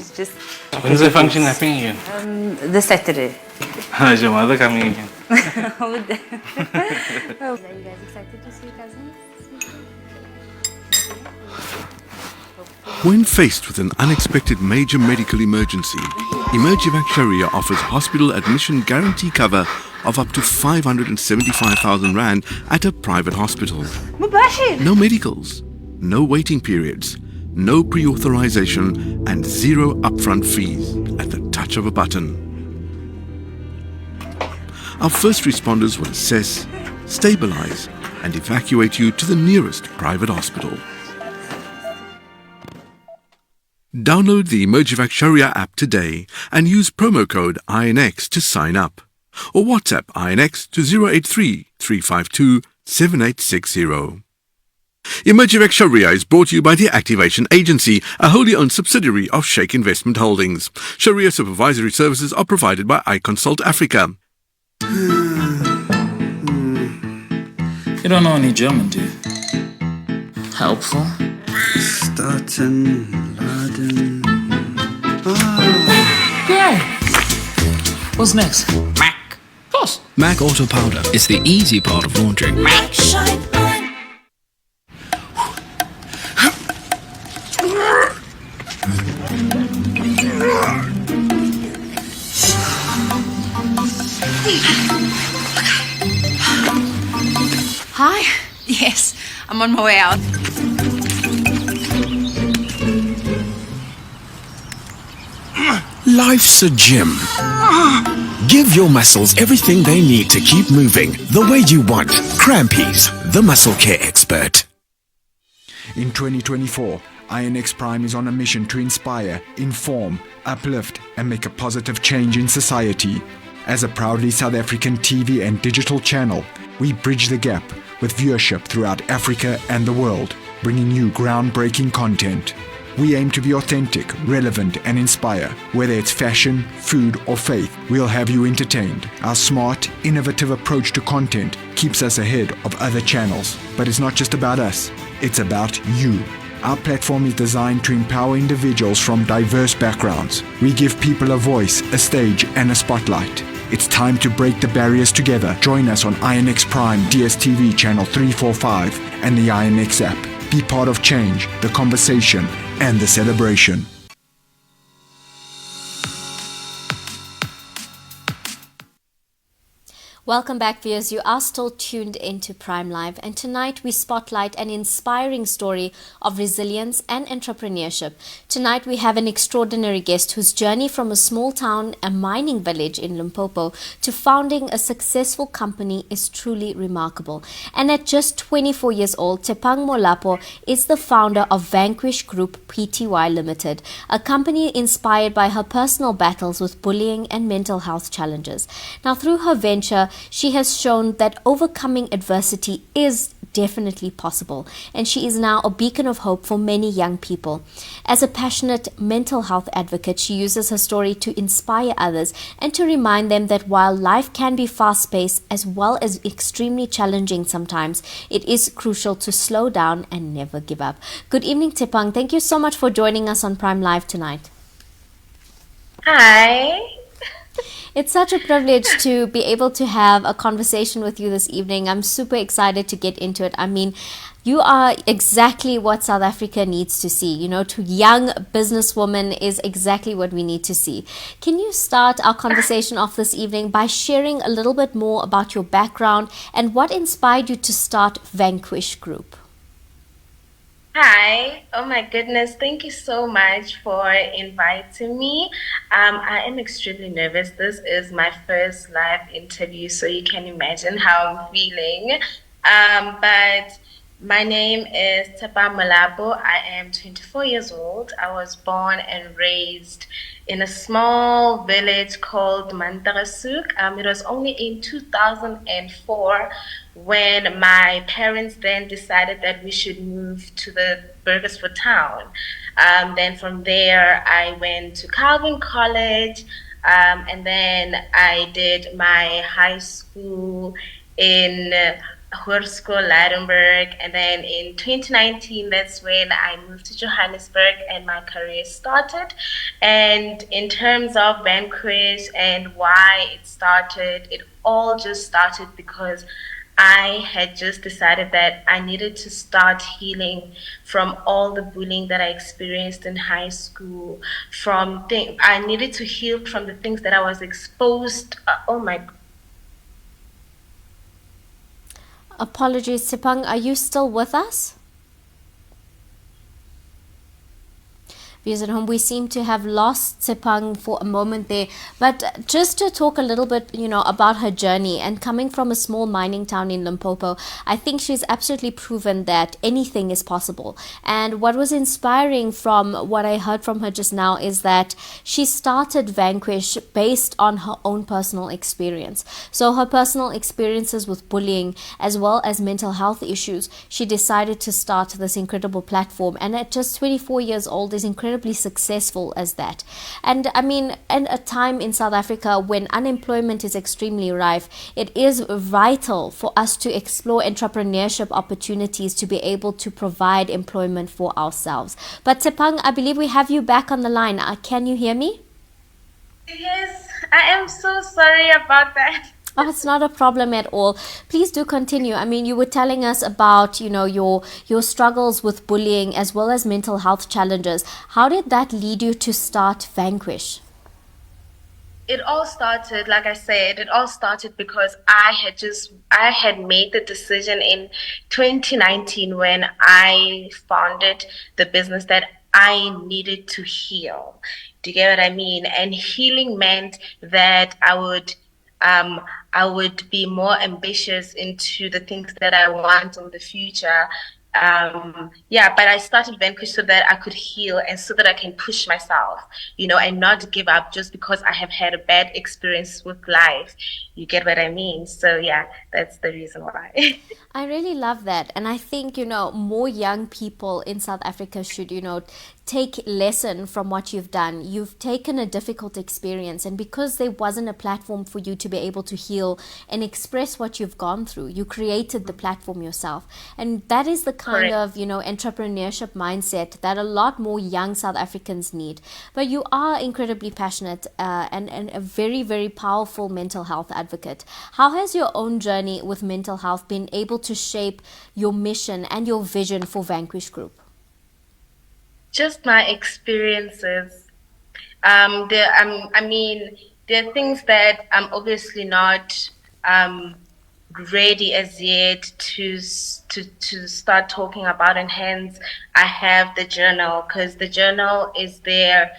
She's just... When's the function happening again? This Saturday. Is your mother coming again? Are you guys excited to see your cousins? When faced with an unexpected major medical emergency, Emergivac Sharia offers hospital admission guarantee cover of up to 575,000 Rand at a private hospital. No medicals, no waiting periods, no pre-authorization and zero upfront fees at the touch of a button. Our first responders will assess, stabilize and evacuate you to the nearest private hospital. Download the Emergivac Sharia app today and use promo code INX to sign up. Or WhatsApp INX to 083 352 7860. Emergivac Sharia is brought to you by the Activation Agency, a wholly owned subsidiary of Sheikh Investment Holdings. Sharia supervisory services are provided by iConsult Africa. You don't know any German, do you? Helpful? Starten, laden. Yeah. What's next? Mac. Of course. Mac Auto Powder is the easy part of laundering. Mac Shine On. Hi. Yes, I'm on my way out. Life's a gym. Give your muscles everything they need to keep moving the way you want. Crampies, the muscle care expert. In 2024, INX Prime is on a mission to inspire, inform, uplift, and make a positive change in society. As a proudly South African TV and digital channel, we bridge the gap with viewership throughout Africa and the world, bringing you groundbreaking content. We aim to be authentic, relevant, and inspire. Whether it's fashion, food, or faith, we'll have you entertained. Our smart, innovative approach to content keeps us ahead of other channels. But it's not just about us, it's about you. Our platform is designed to empower individuals from diverse backgrounds. We give people a voice, a stage, and a spotlight. It's time to break the barriers together. Join us on INX Prime, DSTV channel 345, and the INX app. Be part of change, the conversation, and the celebration. Welcome back, viewers. You are still tuned into Prime Live, and tonight we spotlight an inspiring story of resilience and entrepreneurship. Tonight we have an extraordinary guest whose journey from a small town, a mining village in Limpopo, to founding a successful company is truly remarkable. And at just 24 years old, Tshephang Molapo is the founder of Vanquish Group Pty Limited, a company inspired by her personal battles with bullying and mental health challenges. Now, through her venture, she has shown that overcoming adversity is definitely possible, and she is now a beacon of hope for many young people. As a passionate mental health advocate, she uses her story to inspire others and to remind them that while life can be fast-paced as well as extremely challenging sometimes, it is crucial to slow down and never give up. Good evening, Tshephang. Thank you so much for joining us on Prime Live tonight. Hi. It's such a privilege to be able to have a conversation with you this evening. I'm super excited to get into it. I mean, you are exactly what South Africa needs to see. You know, to young businesswomen is exactly what we need to see. Can you start our conversation off this evening by sharing a little bit more about your background and what inspired you to start Vanquish Group? Hi. Oh my goodness. Thank you so much for inviting me. I am extremely nervous. This is my first live interview, so you can imagine how I'm feeling. But my name is Tshephang Molapo. I am 24 years old. I was born and raised in a small village called Mantarasuk. It was only in 2004 when my parents then decided that we should move to the Burgersfort town. Then from there, I went to Calvin College, and then I did my high school in Hoërskool Leidenburg, and then in 2019, that's when I moved to Johannesburg and my career started. And in terms of Vanquish and why it started, it all just started because I had just decided that I needed to start healing from all the bullying that I experienced in high school. I needed to heal from the things that I was exposed. Oh my. Apologies, Tshephang, are you still with us? Viewers at home, we seem to have lost Tshephang for a moment there. But just to talk a little bit, about her journey and coming from a small mining town in Limpopo, I think she's absolutely proven that anything is possible. And what was inspiring from what I heard from her just now is that she started Vanquish based on her own personal experience. So her personal experiences with bullying as well as mental health issues, she decided to start this incredible platform. And at just 24 years old is incredibly successful as that. And I mean, in a time in South Africa when unemployment is extremely rife, it is vital for us to explore entrepreneurship opportunities to be able to provide employment for ourselves. But Tshephang, I believe we have you back on the line. Can you hear me? Yes, I am so sorry about that. Oh, it's not a problem at all. Please do continue. I mean, you were telling us about, your struggles with bullying as well as mental health challenges. How did that lead you to start Vanquish? It all started, like I said, because I had made the decision in 2019 when I founded the business that I needed to heal. Do you get what I mean? And healing meant that I would be more ambitious into the things that I want in the future. But I started Vanquish so that I could heal and so that I can push myself, and not give up just because I have had a bad experience with life. You get what I mean? So yeah, that's the reason why. I really love that. And I think, more young people in South Africa should, take lesson from what you've done. You've taken a difficult experience, and because there wasn't a platform for you to be able to heal and express what you've gone through, you created the platform yourself. And that is the kind of, entrepreneurship mindset that a lot more young South Africans need. But you are incredibly passionate and a very, very powerful mental health advocate. How has your own journey with mental health been able to shape your mission and your vision for Vanquish Group? Just my experiences. There are things that I'm obviously not ready as yet to start talking about, and hence I have the journal, because the journal is there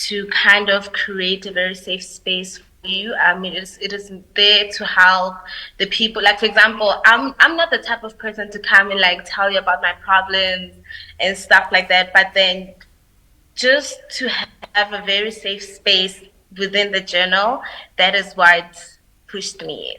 to kind of create a very safe space for you. I mean, it is there to help the people. Like, for example, I'm not the type of person to come and tell you about my problems and stuff like that, but then just to have a very safe space within the journal, that is what pushed me.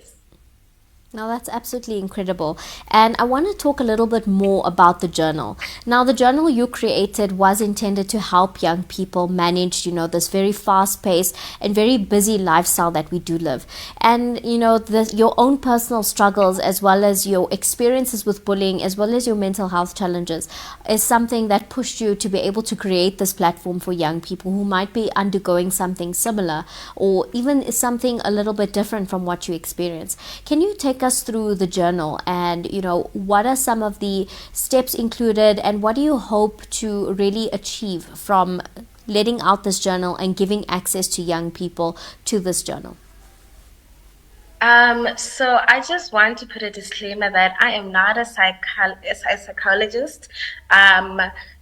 Now, that's absolutely incredible. And I want to talk a little bit more about the journal. Now, the journal you created was intended to help young people manage, this very fast-paced and very busy lifestyle that we do live. And, your own personal struggles, as well as your experiences with bullying, as well as your mental health challenges, is something that pushed you to be able to create this platform for young people who might be undergoing something similar or even something a little bit different from what you experience. Can you take us through the journal, and what are some of the steps included, and what do you hope to really achieve from letting out this journal and giving access to young people to this journal? So I just want to put a disclaimer that I am not a psychologist.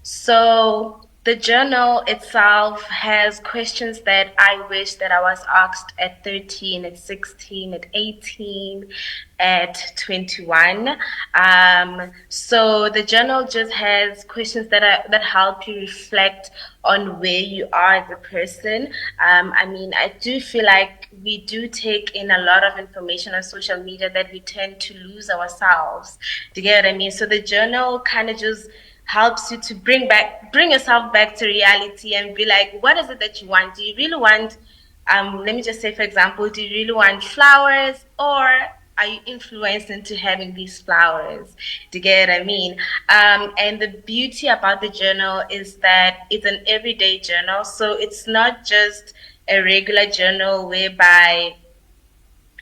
So the journal itself has questions that I wish that I was asked at 13, at 16, at 18, at 21. So the journal just has questions that help you reflect on where you are as a person. I do feel like we do take in a lot of information on social media that we tend to lose ourselves. Do you get what I mean? So the journal kind of just helps you to bring yourself back to reality and be like, what is it that you want? Do you really want, let me just say, for example, do you really want flowers, or are you influenced into having these flowers? Do you get what I mean? And the beauty about the journal is that it's an everyday journal. So it's not just a regular journal whereby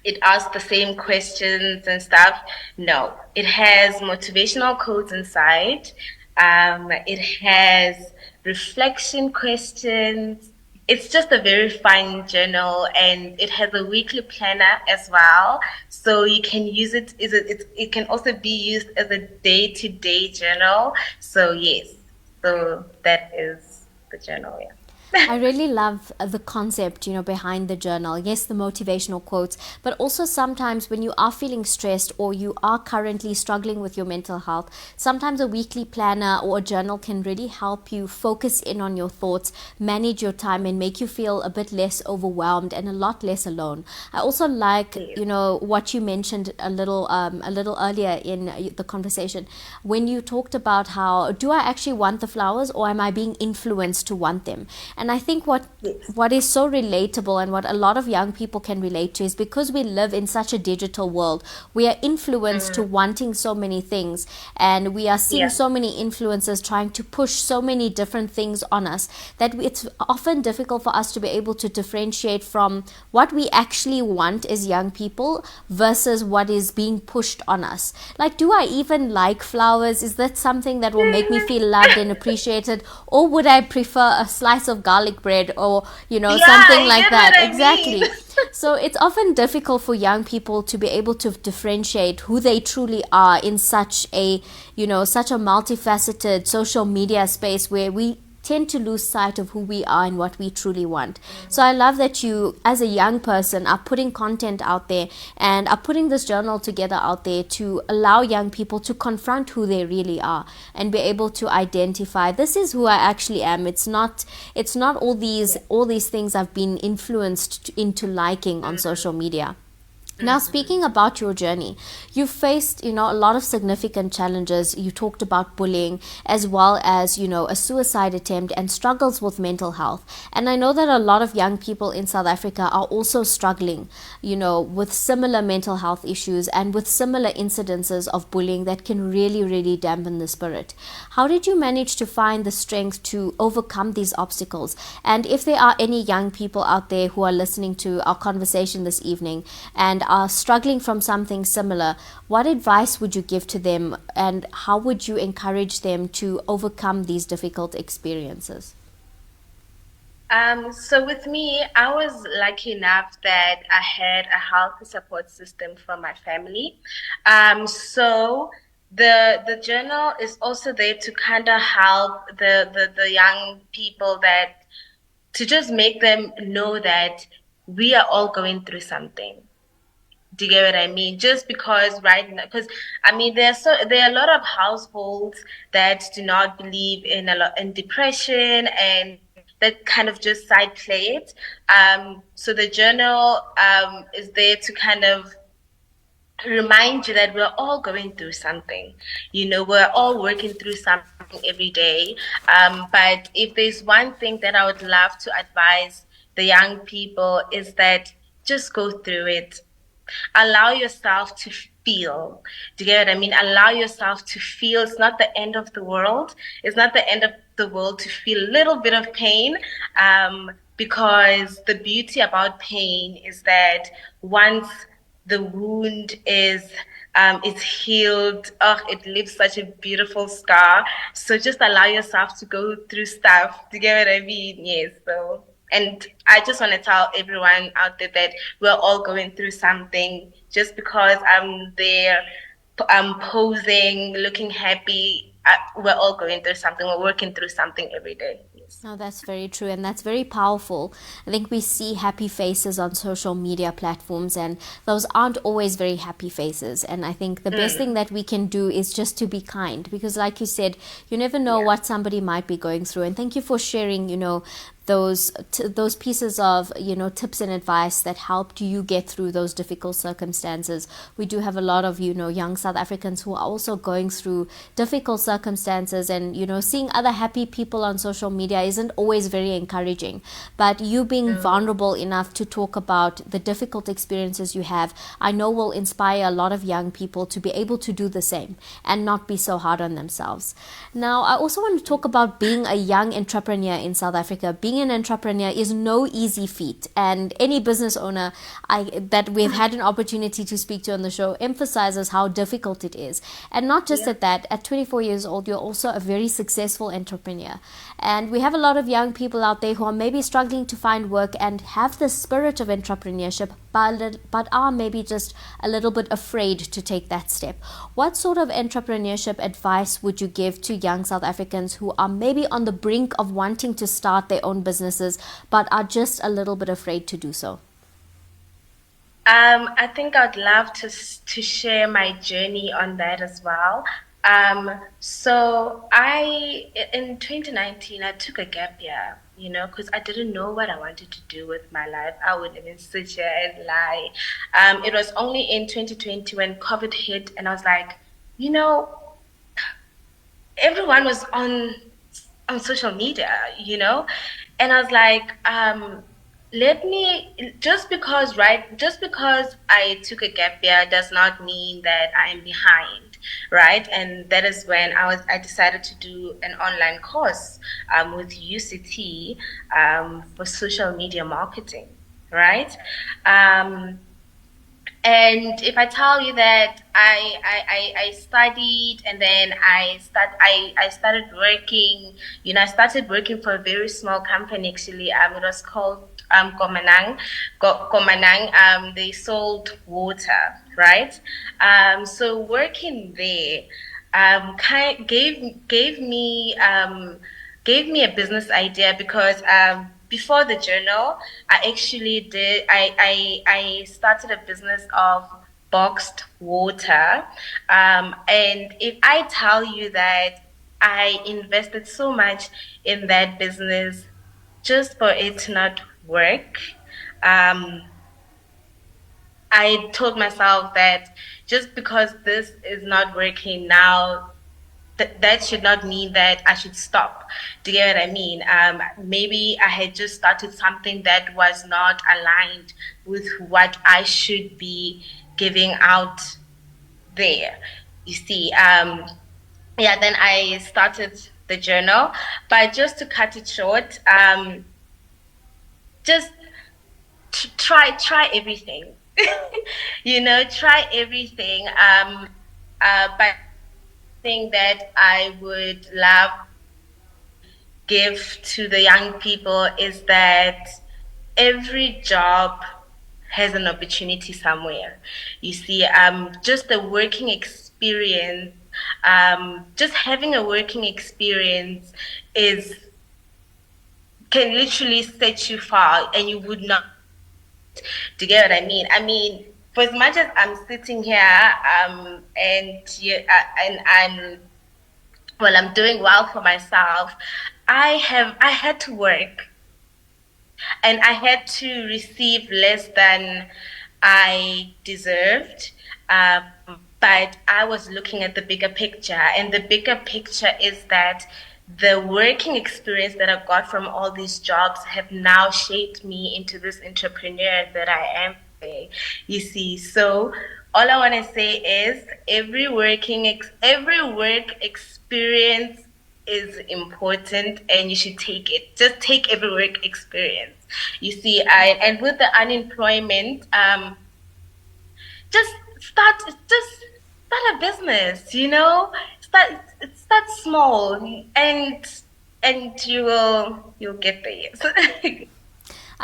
it asks the same questions and stuff. No, it has motivational quotes inside. It has reflection questions. It's just a very fun journal, and it has a weekly planner as well. So you can use it. It can also be used as a day-to-day journal. So yes, so that is the journal. Yeah. I really love the concept, behind the journal. Yes, the motivational quotes, but also sometimes when you are feeling stressed or you are currently struggling with your mental health, sometimes a weekly planner or a journal can really help you focus in on your thoughts, manage your time, and make you feel a bit less overwhelmed and a lot less alone. I also like, what you mentioned a little earlier in the conversation when you talked about how, do I actually want the flowers or am I being influenced to want them? And I think what is so relatable and what a lot of young people can relate to is because we live in such a digital world, we are influenced to wanting so many things, and we are seeing so many influencers trying to push so many different things on us that it's often difficult for us to be able to differentiate from what we actually want as young people versus what is being pushed on us. Like, do I even like flowers? Is that something that will make me feel loved and appreciated? Or would I prefer a slice of garlic bread or something like that? Exactly. So it's often difficult for young people to be able to differentiate who they truly are in such a multifaceted social media space where we tend to lose sight of who we are and what we truly want. So I love that you, as a young person, are putting content out there and are putting this journal together out there to allow young people to confront who they really are and be able to identify, this is who I actually am. It's not all these things I've been influenced into liking on social media. Now, speaking about your journey, you faced, a lot of significant challenges. You talked about bullying as well as, a suicide attempt and struggles with mental health. And I know that a lot of young people in South Africa are also struggling, with similar mental health issues and with similar incidences of bullying that can really, really dampen the spirit. How did you manage to find the strength to overcome these obstacles? And if there are any young people out there who are listening to our conversation this evening and are struggling from something similar, what advice would you give to them and how would you encourage them to overcome these difficult experiences? So with me, I was lucky enough that I had a healthy support system from my family. So the journal is also there to kind of help the young people, that to just make them know that we are all going through something. Do you get what I mean? Just because right now, because I mean, there are a lot of households that do not believe in depression, and that kind of just side play it. So the journal is there to kind of remind you that we're all going through something. We're all working through something every day. But if there's one thing that I would love to advise the young people is that just go through it. Allow yourself to feel. Do you get what I mean? Allow yourself to feel. It's not the end of the world. It's not the end of the world to feel a little bit of pain, because the beauty about pain is that once the wound is healed, it leaves such a beautiful scar. So just allow yourself to go through stuff. Do you get what I mean? Yes. So. And I just want to tell everyone out there that we're all going through something. Just because I'm there, I'm posing, looking happy, we're all going through something. We're working through something every day. Yes. No, that's very true, and that's very powerful. I think we see happy faces on social media platforms, and those aren't always very happy faces. And I think the best thing that we can do is just to be kind, because like you said, you never know what somebody might be going through. And thank you for sharing, those pieces of tips and advice that helped you get through those difficult circumstances. We do have a lot of young South Africans who are also going through difficult circumstances, and seeing other happy people on social media isn't always very encouraging. But you being vulnerable enough to talk about the difficult experiences you have, I know will inspire a lot of young people to be able to do the same and not be so hard on themselves. Now, I also want to talk about being a young entrepreneur in South Africa. Being an entrepreneur is no easy feat, and any business owner that we've had an opportunity to speak to on the show emphasizes how difficult it is. And not just at 24 years old, you're also a very successful entrepreneur. And we have a lot of young people out there who are maybe struggling to find work and have the spirit of entrepreneurship, but are maybe just a little bit afraid to take that step. What sort of entrepreneurship advice would you give to young South Africans who are maybe on the brink of wanting to start their own businesses but are just a little bit afraid to do so? I think I'd love to share my journey on that as well. So in 2019, I took a gap year, because I didn't know what I wanted to do with my life. I wouldn't even sit here and lie. It was only in 2020 when COVID hit, and I was like, everyone was on social media, and I was like, just because I took a gap year does not mean that I am behind, right? And that is when I decided to do an online course with UCT for social media marketing, right? And if I tell you that I studied, and then I started working, I started working for a very small company actually. It was called Komanang. They sold water, right? So working there gave me a business idea, because before the journal, I started a business of boxed water. And if I tell you that I invested so much in that business just for it to not work, I told myself that just because this is not working now, that should not mean that I should stop. Do you get what I mean? Maybe I had just started something that was not aligned with what I should be giving out there. You see, then I started the journal. But just to cut it short, just try everything. Try everything. But thing that I would love to give to the young people is that every job has an opportunity somewhere. You see, just the working experience, just having a working experience can literally set you far, and you would not. Do you get what I mean? I mean, for as much as I'm sitting here, and I'm doing well for myself, I had to work, and I had to receive less than I deserved. But I was looking at the bigger picture, and the bigger picture is that the working experience that I got from all these jobs have now shaped me into this entrepreneur that I am today. You see, so all I want to say is every work experience is important, and you should take it. Just take every work experience. You see, and with the unemployment, just start a business. Start small, and you'll get there.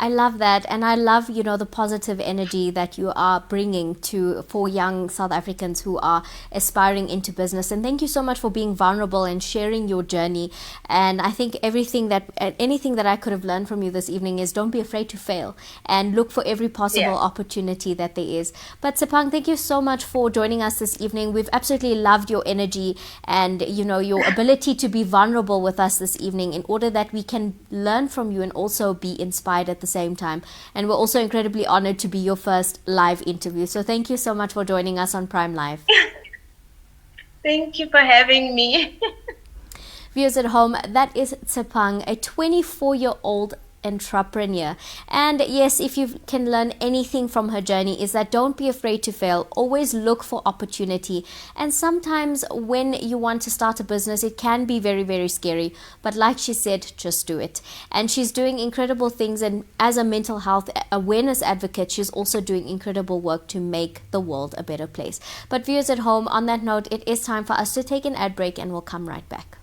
I love that, and I love, the positive energy that you are bringing for young South Africans who are aspiring into business. And thank you so much for being vulnerable and sharing your journey. And I think anything that I could have learned from you this evening is don't be afraid to fail and look for every possible opportunity that there is. But Tshephang, thank you so much for joining us this evening. We've absolutely loved your energy and your ability to be vulnerable with us this evening, in order that we can learn from you and also be inspired at the same time. And we're also incredibly honored to be your first live interview. So thank you so much for joining us on Prime Live. Thank you for having me. Viewers at home, that is Tshephang, a 24-year-old entrepreneur. And yes, if you can learn anything from her journey, is that don't be afraid to fail. Always look for opportunity. And sometimes when you want to start a business, it can be very, very scary. But like she said, just do it. And she's doing incredible things. And as a mental health awareness advocate, she's also doing incredible work to make the world a better place. But viewers at home, on that note, it is time for us to take an ad break, and we'll come right back.